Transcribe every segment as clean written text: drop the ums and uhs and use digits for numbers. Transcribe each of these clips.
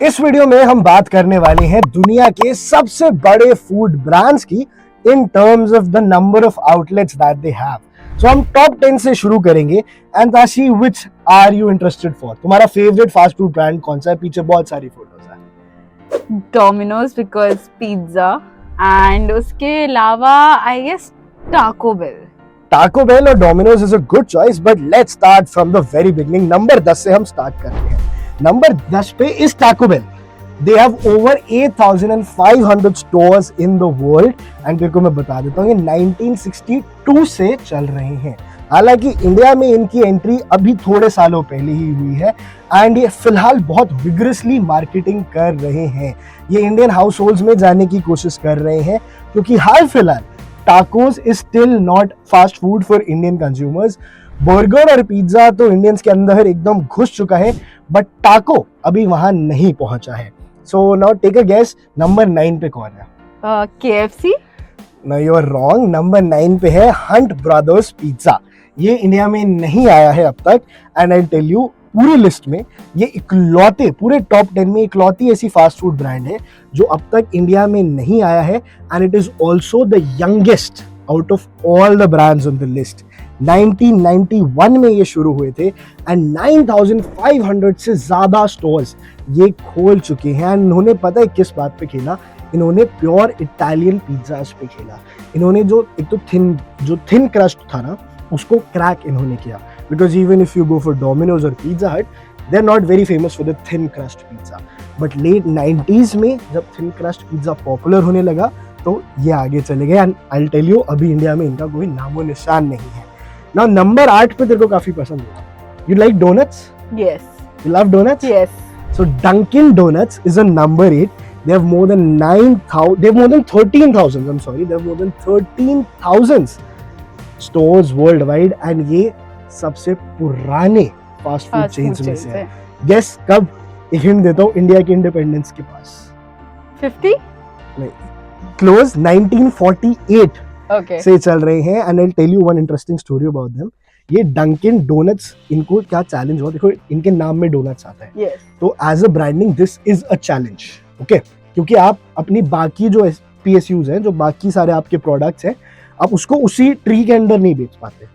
इस वीडियो में हम बात करने वाले हैं दुनिया के सबसे बड़े फूड ब्रांड्स की in terms of the number of outlets that they have. So हम टॉप 10 से शुरू करेंगे। And Tashi, which are you interested for? तुम्हारा फेवरेट फास्ट फूड ब्रांड कौन सा है? पीछे बहुत सारी फोटोज हैं। डोमिनोज बिकॉज पिज्जा, एंड उसके अलावा I guess Taco Bell. Taco Bell और Domino's is a good choice, but let's start from the very beginning. Number 10 से हम स्टार्ट करते हैं। नंबर 10 पे is Taco Bell. They have over 8,500 stores in the world and तेरे को मैं बता देता हूँ ये 1962 से चल रहे हैं। हालांकि इंडिया में इनकी एंट्री अभी थोड़े सालों पहले ही हुई है एंड ये फिलहाल बहुत विग्रसली मार्केटिंग कर रहे हैं। ये इंडियन हाउस होल्ड्स में जाने की कोशिश कर रहे हैं क्योंकि हाल फिलहाल tacos is still not fast food for Indian consumers. Burger और पिज्जा तो इंडियंस के अंदर एकदम घुस चुका है, बट टाको अभी वहां नहीं पहुंचा है। So now take a guess, number 9 पे कौन है? KFC? No, you are wrong. Number 9 पे है हंट ब्रदर्स पिज्जा। ये इंडिया में नहीं आया है अब तक एंड आई टेल यू पूरी लिस्ट में ये इकलौते, पूरे टॉप 10 में इकलौती ऐसी फास्ट फूड ब्रांड है जो अब तक इंडिया में नहीं आया है and it is also the youngest out of all the brands on the list. 1991 में ये शुरू हुए थे एंड 9,500 से ज्यादा स्टोर्स ये खोल चुके हैं। एंड इन्होंने पता है किस बात पे खेला? इन्होंने प्योर इटालियन पिज्जास पे खेला। इन्होंने जो एक तो थिन क्रस्ट था ना, उसको क्रैक इन्होंने किया। Because even if you go for Domino's और Pizza Hut, they are not very famous for the thin crust pizza, but late 90s में जब थिन क्रस्ट पिज्जा पॉपुलर होने लगा तो ये आगे चले गए and I will tell you अभी इंडिया में इनका कोई नामो निशान नहीं है। नाउ नंबर 8 पे तेरे को काफी पसंद होगा। You like doughnuts? Yes. You love doughnuts? Yes. So Dunkin' Donuts is a number 8. They have more than 13,000. I'm sorry, they have more than 13,000 stores worldwide, and ये सबसे पुराने फास्ट फूड चेन्स में से है। Guess कब? एक hint देता हूँ, इंडिया के इंडिपेंडेंस के पास। 50? नहीं, क्लोज। 1948 Okay. से चल रहे हैं and I will tell you one interesting story about them. ये डंकिन डोनट्स, इनको क्या चैलेंज हुआ? देखो इनके नाम में डोनट्स आता है। Yes. तो as a branding this is a challenge, okay? क्योंकि आप अपनी बाकी जो PSUs हैं, जो बाकी सारे आपके प्रोडक्ट्स हैं, आप उसको उसी ट्री के अंदर नहीं बेच पाते,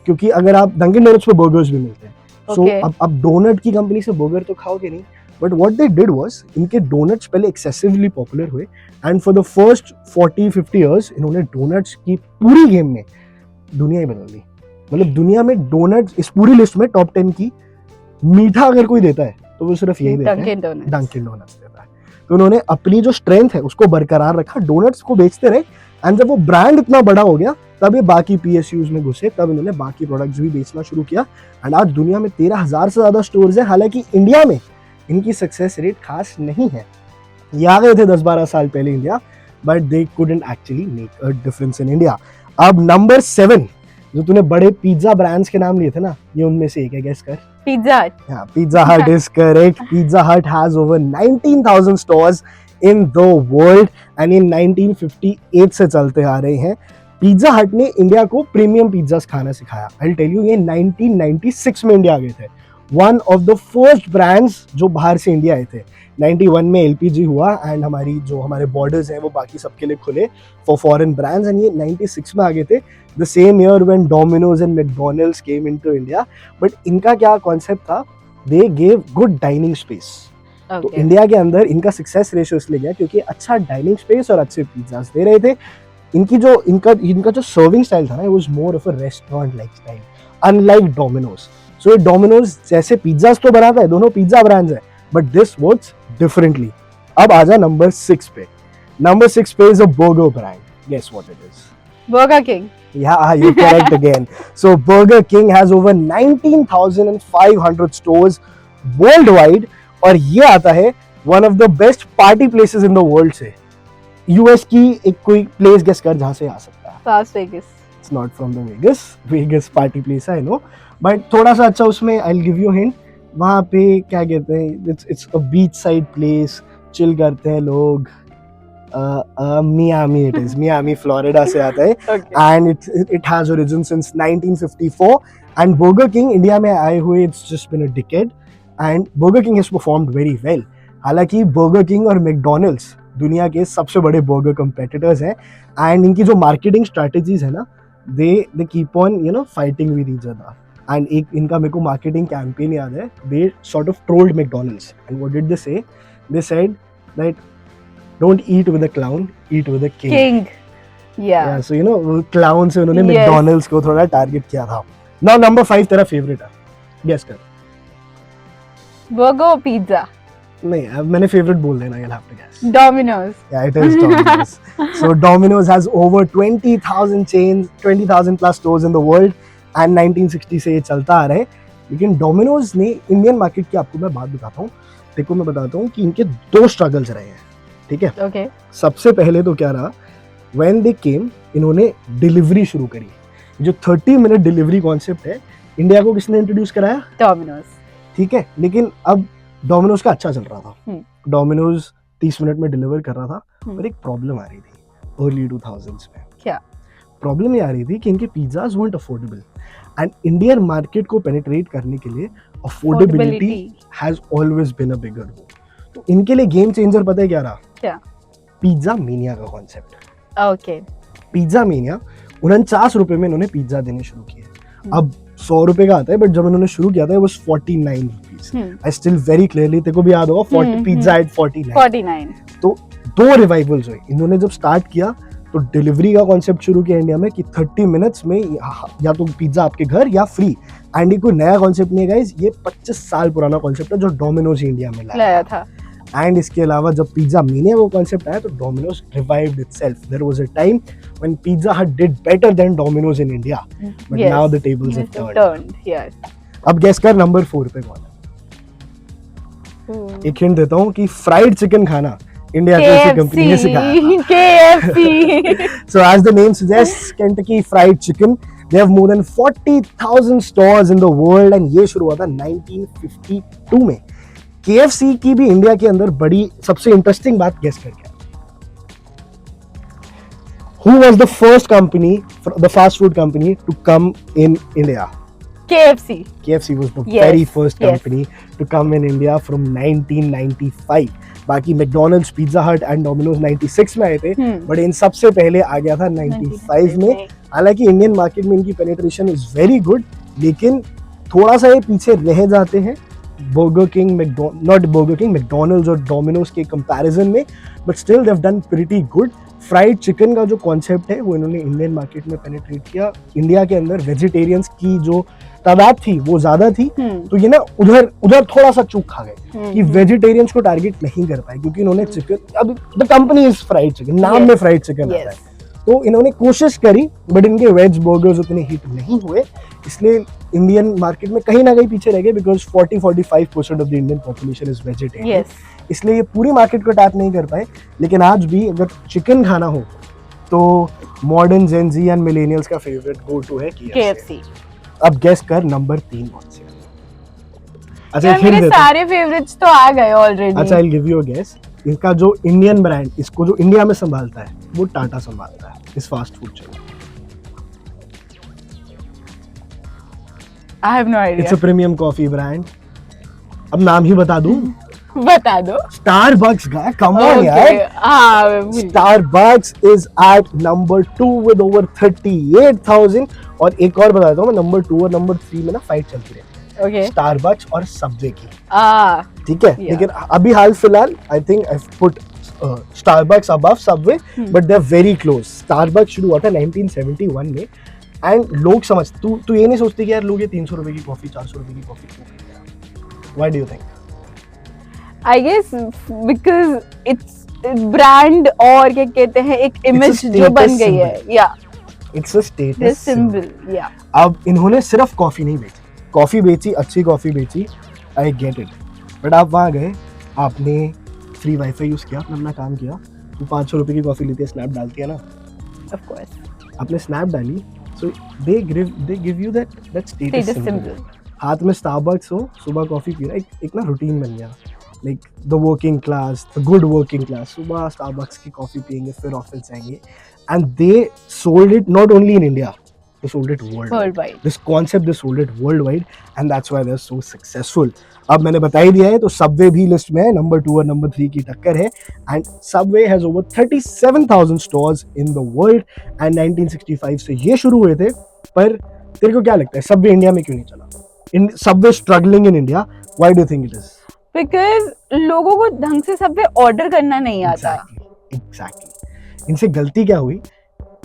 क्योंकि अगर आप डंकिन डोनट्स पे बर्गर्स भी मिलते हैं, सो अब डोनट की कंपनी से बर्गर तो खाओगे नहीं। But what they did was, इनके डोनट्स पहले एक्सेसिवली पॉपुलर हुए and for the first 40-50 years इन्होंने डोनट्स की पूरी गेम में दुनिया ही बदल दी। मतलब दुनिया में डोनट्स इस पूरी लिस्ट में टॉप 10 की मीठा अगर कोई देता है तो वो सिर्फ यही देता है, डंकिन डोनट्स देता है। तो उन्होंने अपनी जो स्ट्रेंथ है उसको बरकरार रखा, डोनट्स को बेचते रहे एंड जब वो ब्रांड इतना बड़ा हो गया तब ये बाकी PSUs में घुसे, तब इन्होंने बाकी प्रोडक्ट्स भी बेचना शुरू किया एंड आज दुनिया में 13,000 से ज्यादा स्टोर्स हैं। हालांकि इंडिया में इनकी सक्सेस रेट खास नहीं है। ये आ गए थे 10-12 साल पहले India, but they couldn't actually make a difference in India. अब नंबर 7, जो तूने बड़े पिज्जा ब्रांड्स के नाम लिए थे ना, ये उनमें से एक है, गेस कर। पिज्जा हट। हाँ, पिज्जा हट इज करेक्ट। पिज्जा हट has over 19,000 stores in the world and in 1958 से चलते आ रहे हैं। पिज्जा हट ने इंडिया को प्रीमियम पिज्जास खाना सिखाया। आई विल टेल यू, ये 1996 में इंडिया आ गए थे। One of the first brands जो बाहर से इंडिया आए थे। 91 में LPG हुआ एंड हमारे बॉर्डर्स हैं वो बाकी सबके लिए खुले फॉर फॉरेन ब्रांड्स एंड ये 96 में आ गए थे, the same year when Domino's and McDonald's came into India. But इनका क्या कॉन्सेप्ट था? They gave good dining space. तो इंडिया के अंदर इनका सक्सेस रेशियो इसलिए गया क्योंकि अच्छा डाइनिंग स्पेस और अच्छे पिज्जास दे रहे थे। इनका जो सर्विंग स्टाइल था ना, it was more of a restaurant like style, unlike Domino's. So ये डोमिनोज जैसे पिज्जास तो बनाता है, दोनों पिज्जा ब्रांड्स हैं, बट दिस वर्क्स डिफरेंटली। अब आजा नंबर 6 पे। नंबर 6 पे is a burger brand. Guess what it is? Burger King. Yeah, you're correct again. So Burger King has over 19,500 stores worldwide और ये आता है one of the best party places in the world से। US की एक कोई place guess कर जहाँ से आ सकता है? Las Vegas. It's not from the Vegas party place I know, but थोड़ा सा अच्छा उसमें I'll give you hint। वहाँ पे क्या कहते हैं, it's a beach side place, chill करते हैं लोग। Miami it is, Miami, Florida से आता है। Okay. And it has origin since 1954 and Burger King India में आए हुए it's just been a decade and Burger King has performed very well हालांकि बर्गर किंग और मैकडोनल्ड्स दुनिया के सबसे बड़े बर्गर कंपेटिटर्स हैं, एंड इनकी जो मार्केटिंग स्ट्रेटजीज है ना, they keep on you know fighting with each other. And एक इनका मेरे को मार्केटिंग कैंपेन याद है, they sort of trolled McDonald's and what did they say, they said that don't eat with a clown, eat with a king. King. Yeah. So you know clown से उन्होंने Yes. McDonald's को थोड़ा target किया था. Now number 5 तेरा favourite है, guess कर. Burger or pizza? नहीं, अब मैंने फेवरेट बोल देना, you'll have to guess. Domino's. Yeah, it is Domino's. So Domino's has over 20,000 chains, 20,000 plus stores in the world, and 1960 से ये चलता आ रहा है. लेकिन Domino's ने इंडियन मार्केट की, आपको मैं बात बताता हूँ, देखो मैं बताता हूँ कि इनके 2 स्ट्रगल्स रहे हैं, ठीक है. Okay. सबसे पहले तो क्या रहा, when they came, इन्होंने डिलीवरी शुरू करी. जो 30 मिनट डिलीवरी कॉन्सेप्ट है, इंडिया को किसने इंट्रोड्यूस कराया? Domino's. ठीक है. लेकिन अब डोमिनोज का अच्छा चल रहा था, हम्म. डोमिनोज 30 मिनट में डिलीवर कर रहा था, हम्म. पर एक प्रॉब्लम आ रही थी अर्ली 2000s में. क्या? प्रॉब्लम ये आ रही थी कि इनके pizzas weren't affordable, and Indian market को पेनिट्रेट करने के लिए affordability has always been a bigger goal. तो इनके लिए गेम चेंजर पता है क्या रहा? क्या? पिज्जा मेनिया का कॉन्सेप्ट. Okay. पिज्जा मेनिया 49 रुपए में इन्होंने पिज्जा देने शुरू किए. अब 100 रुपए का आता है, बट जब इन्होंने शुरू किया था, it was 49 rupees. I still very clearly, तेरे को भी याद होगा, 40 पिज्जा एट 49. 49. तो 2 रिवाइवल्स हुए. इन्होंने जब स्टार्ट किया तो डिलीवरी का कॉन्सेप्ट शुरू किया इंडिया में कि 30 मिनट्स में या तो पिज्जा आपके घर या फ्री. एंड ये कोई नया कॉन्सेप्ट नहीं है गाइस, ये 25 साल पुराना कॉन्सेप्ट है जो डोमिनोज इंडिया में लाया था. एंड इसके अलावा जब पिज्जा मीनिया वो कॉन्सेप्ट आया तो Domino's revived itself. There was a time when Pizza Hut did better than Domino's in India, but Yes. Now the tables have It's turned. turned. Yes. अब गेस कर number 4 पे कौन है? एक hint देता हूँ कि फ्राइड चिकन खाना इंडिया की कंपनी ने सिखाया. KFC. So as the name suggests, Kentucky Fried Chicken, they have more than 40,000 stores in the world, and ये शुरू हुआ था 1952 में. KFC की भी इंडिया के अंदर बड़ी सबसे इंटरेस्टिंग बात गेस करके, who was the first company, the fast food company to come in India? KFC. KFC was the Yes, very first yes. company to come in India from 1995. बाकी McDonald's, pizza हट and Domino's 96 में आए थे, but in सबसे पहले आ गया था 95 में. हालांकि इंडियन मार्केट में इनकी पेनिट्रेशन इज वेरी गुड, लेकिन थोड़ा सा ये पीछे रह जाते हैं burger king, not burger king, McDonald's और डोमिनोज के कंपैरिजन में, but still they have done pretty good. Fried chicken का जो कॉन्सेप्ट है वो इन्होंने इंडियन मार्केट में पेनिट्रेट किया. इंडिया के अंदर वेजिटेरियंस की जो तादाद थी वो ज्यादा थी, तो ये ना उधर थोड़ा सा चूक खा गए कि वेजिटेरियंस को टारगेट नहीं कर पाए, क्योंकि इन्होंने चिकन, अब the company is fried chicken, नाम में फ्राइड चिकन आता है, तो इन्होंने कोशिश करी, बट इनके वेज बर्गर्स उतने हिट नहीं हुए, इसलिए इंडियन मार्केट में कहीं ना कहीं पीछे रह गए, because 40-45% of the Indian population is vegetarian. इसलिए ये पूरी मार्केट को टैप नहीं कर पाए. लेकिन आज भी अगर चिकन खाना हो तो modern Gen Z and millennials का फेवरेट गो टू है KFC. अब गेस कर नंबर 3 कौन से? अच्छा यार एक hint मेरे देता हूँ. सारे फेवरेट्स तो आ गए ऑलरेडी. अच्छा I will give you a guess. इनका जो इंडियन ब्रांड, इसको जो इंडिया में संभालता है वो टाटा संभालता है, इस fast food chain. I have no idea. It's a premium coffee brand. अब नाम ही बता दूं, बता दो. स्टारबक्स का. कम ऑन यार. हाँ. Starbucks is at number 2 with over 38,000. और एक और बताता हूँ मैं, नंबर 2 और नंबर 3 में ना फाइट चलती रहती है, Okay. स्टारबक्स और सबवे की. ठीक है. Yeah. लेकिन अभी हाल फिलहाल I think I put Starbucks above Subway, but they are very close. Starbucks शुरू हुआ था 1971 में, एंड लोग समझ, तू ये नहीं सोचती कि यार लोग ये 300 रुपए की कॉफी, 400 रुपए की कॉफी क्यों पीते हैं? Why do you think? I guess because it's brand और क्या कहते हैं, एक इमेज जो बन गई है. Yeah. It's a status The symbol. Yeah. अब इन्होंने सिर्फ कॉफी नहीं बेची, कॉफी बेची, अच्छी कॉफी बेची, आई गेट इट, बट आप वहाँ गए, आपने फ्री वाईफाई यूज किया, आपने अपना काम किया, तो 500 रुपए की कॉफी लेती है, स्नैप डालती है ना, Of course. आपने स्नैप डाली, so they give you that status Status symbol. symbol. हाथ में स्टारबक्स हो, सुबह कॉफी पी रहा है, एक ना रूटीन बन गया, like the working class, the good working class, सुबह स्टारबक्स की कॉफी पियेंगे, फिर ऑफिस जाएंगे, and they sold it not only in India, they sold it Worldwide. This concept, they sold it worldwide, and that's why they're so successful. अब मैंने बता ही दिया है, तो सबवे भी लिस्ट में है, नंबर 2 और नंबर 3 की टक्कर है, and Subway has over 37,000 stores in the world, and 1965 से ये शुरू हुए थे. पर तेरे को क्या लगता है सबवे इंडिया में क्यों नहीं चला? In Subway struggling in India, why do you think it is? Because लोगों को ढंग से सबवे ऑर्डर करना नहीं आता. एग्जैक्टली. इनसे गलती क्या हुई?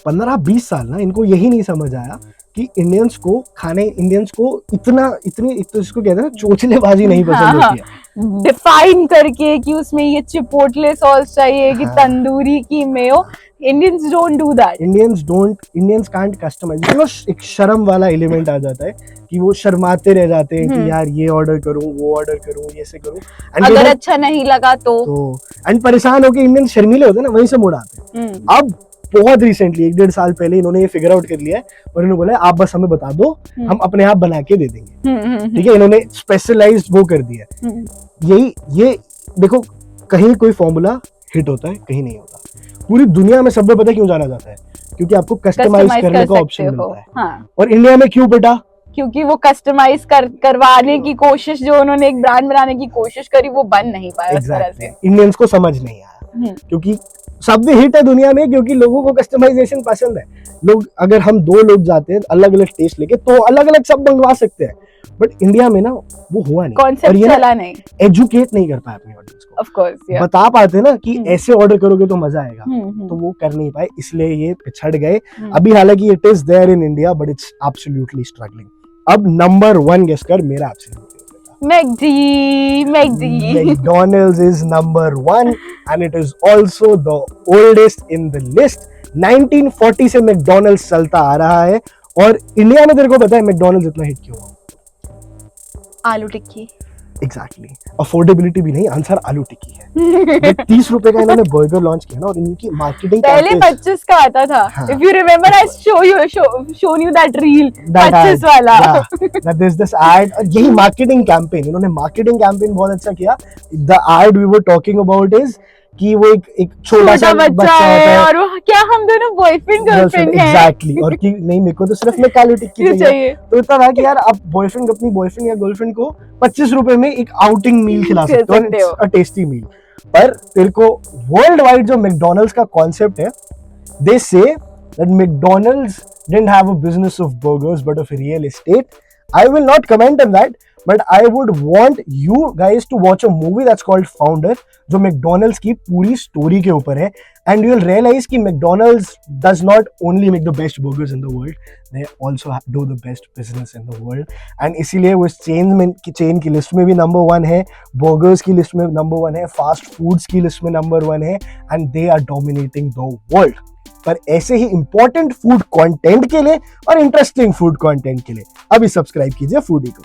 15-20 साल ना इनको यही नहीं समझ आया कि इंडियंस को इतनी इसको कहते हैं ना, चोचलेबाजी नहीं पसंद होती है. डिफाइन करके कि उसमें ये चिपोटले सॉस चाहिए कि तंदूरी की mayo. Indians don't do that. Indians can't customise. एक शर्म वाला एलिमेंट आ जाता है कि वो शर्माते रह जाते हैं कि यार ये ऑर्डर करूं, वो ऑर्डर करूं, ये से करूं. अगर अच्छा नहीं लगा तो एंड परेशान होके इंडियन शर्मीले होते हैं ना, वहीं से मुड़ आते हैं. अब बहुत रिसेंटली 1-1.5 साल पहले इन्होंने ये फिगर आउट कर लिया है, और इन्होंने बोला आप बस हमें बता दो, हम अपने आप बना के दे देंगे. ठीक है, इन्होंने स्पेशलाइज्ड वो कर दिया. ये देखो, कहीं कोई फॉर्मूला हिट होता है, कहीं नहीं होता. पूरी दुनिया में सबवे पता क्यों जाना जाता है? क्योंकि आपको कस्टमाइज करने का ऑप्शन मिलता है. हाँ. और इंडिया में क्यों बेटा? क्योंकि वो कस्टमाइज करवाने की कोशिश, जो उन्होंने एक ब्रांड बनाने की कोशिश करी, वो बन नहीं पाया उस तरह से. इंडियंस को समझ नहीं आया, क्योंकि सबवे हिट है दुनिया में क्योंकि लोगों को कस्टमाइजेशन पसंद है. लोग, अगर हम 2 लोग जाते हैं अलग अलग टेस्ट लेके, तो अलग अलग सब मंगवा सकते हैं. बट इंडिया में ना वो हुआ नहीं, कॉन्सेप्ट चला नहीं, एजुकेट नहीं कर पाए अपने ऑडियंस को. ऑफ कोर्स, बता पाते ना कि ऐसे ऑर्डर करोगे तो मजा आएगा, तो वो कर नहीं पाए, इसलिए ये पिछड़ गए. अभी हालांकि it is there in India, but it's absolutely struggling. अब नंबर 1 गेस कर मेरा absolutely. McDonald's is number 1 and it is also the oldest in the list. 1940 से McDonald's चलता आ रहा है. और इंडिया में तेरे को पता है McDonald's इतना हिट क्यों हुआ? आलू टिक्की. एग्जैक्टली. अफोर्डेबिलिटी भी नहीं, आंसर आलू टिक्की है. 30 रुपए का इन्होंने बर्गर लॉन्च किया ना, और इनकी मार्केटिंग पहले 25 का आता था. If you remember, I shown you that reel 25 वाला. This ad. यही मार्केटिंग कैंपेन, इन्होंने मार्केटिंग कैंपेन बहुत अच्छा किया. The ad we were talking about is कि वो एक छोटा सा बच्चा होता है, और वो क्या हम दोनों बॉयफ्रेंड गर्लफ्रेंड हैं. एग्जैक्टली. और कि नहीं, मेरे को तो सिर्फ मैं आलू टिक्की चाहिए. तो इतना था कि यार आप बॉयफ्रेंड अपनी बॉयफ्रेंड या गर्लफ्रेंड को 25 रुपए में एक आउटिंग मील खिला सकते हो, अ टेस्टी मील. पर तेरे को वर्ल्ड वाइड जो मैकडॉनल्ड्स का कॉन्सेप्ट है, they say that McDonald's didn't have a business of burgers but of real estate. I will not comment on that, but I would want you guys to watch a movie that's called Founder, जो McDonald's की पूरी story के ऊपर है, and you will realize कि McDonald's does not only make the best burgers in the world, they also do the best business in the world, and इसीलिए वो chain की लिस्ट में भी नंबर 1 है, बर्गर्स की लिस्ट में नंबर 1 है, फास्ट फूड्स की लिस्ट में नंबर 1 है, and they are dominating the world. पर ऐसे ही इंपॉर्टेंट फूड कंटेंट के लिए और इंटरेस्टिंग फूड कंटेंट के लिए अभी सब्सक्राइब कीजिए फूडी को.